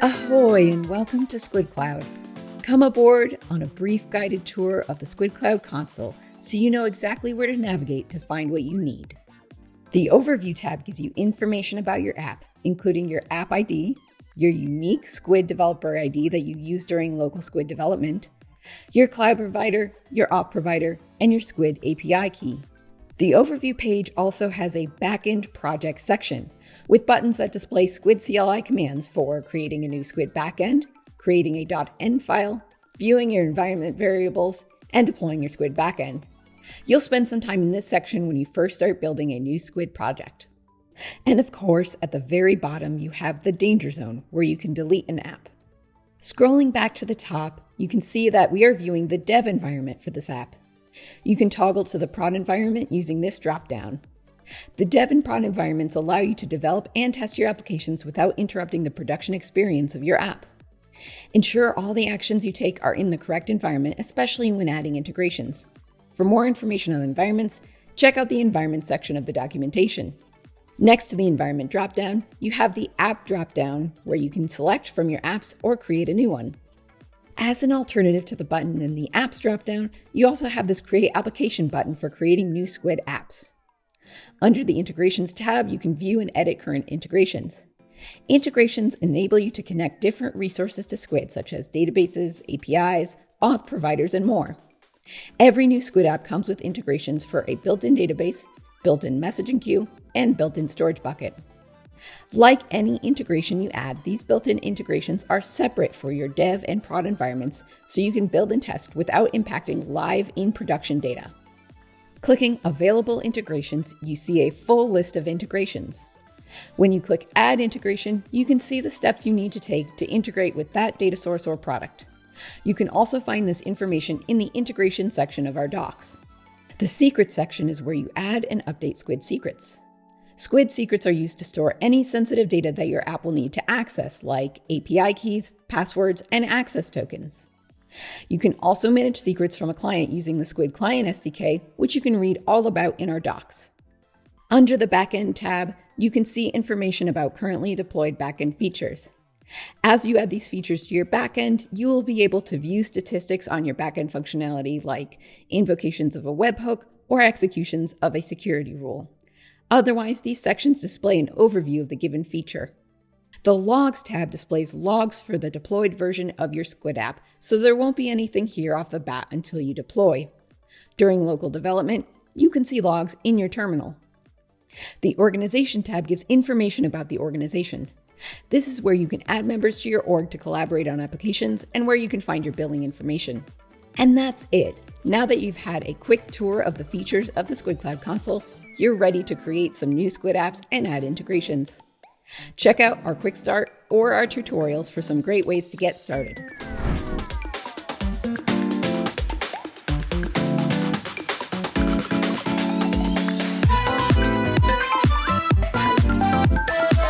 Ahoy and welcome to Squid Cloud. Come aboard on a brief guided tour of the Squid Cloud Console so you know exactly where to navigate to find what you need. The Overview tab gives you information about your app, including your app ID, your unique Squid developer ID that you use during local Squid development, your cloud provider, your auth provider, and your Squid API key. The Overview page also has a Backend project section with buttons that display Squid CLI commands for creating a new Squid backend, creating a .env file, viewing your environment variables, and deploying your Squid backend. You'll spend some time in this section when you first start building a new Squid project. And of course, at the very bottom, you have the danger zone where you can delete an app. Scrolling back to the top, you can see that we are viewing the dev environment for this app. You can toggle to the prod environment using this dropdown. The dev and prod environments allow you to develop and test your applications without interrupting the production experience of your app. Ensure all the actions you take are in the correct environment, especially when adding integrations. For more information on environments, check out the environment section of the documentation. Next to the environment dropdown, you have the app dropdown where you can select from your apps or create a new one. As an alternative to the button in the Apps dropdown, you also have this Create Application button for creating new Squid apps. Under the Integrations tab, you can view and edit current integrations. Integrations enable you to connect different resources to Squid, such as databases, APIs, auth providers, and more. Every new Squid app comes with integrations for a built-in database, built-in messaging queue, and built-in storage bucket. Like any integration you add, these built-in integrations are separate for your dev and prod environments so you can build and test without impacting live in-production data. Clicking Available Integrations, you see a full list of integrations. When you click Add Integration, you can see the steps you need to take to integrate with that data source or product. You can also find this information in the Integration section of our docs. The Secrets section is where you add and update Squid secrets. Squid secrets are used to store any sensitive data that your app will need to access, like API keys, passwords, and access tokens. You can also manage secrets from a client using the Squid Client SDK, which you can read all about in our docs. Under the Backend tab, you can see information about currently deployed backend features. As you add these features to your backend, you will be able to view statistics on your backend functionality, like invocations of a webhook or executions of a security rule. Otherwise, these sections display an overview of the given feature. The Logs tab displays logs for the deployed version of your Squid app, so there won't be anything here off the bat until you deploy. During local development, you can see logs in your terminal. The Organization tab gives information about the organization. This is where you can add members to your org to collaborate on applications and where you can find your billing information. And that's it. Now that you've had a quick tour of the features of the Squid Cloud Console, you're ready to create some new Squid apps and add integrations. Check out our quick start or our tutorials for some great ways to get started.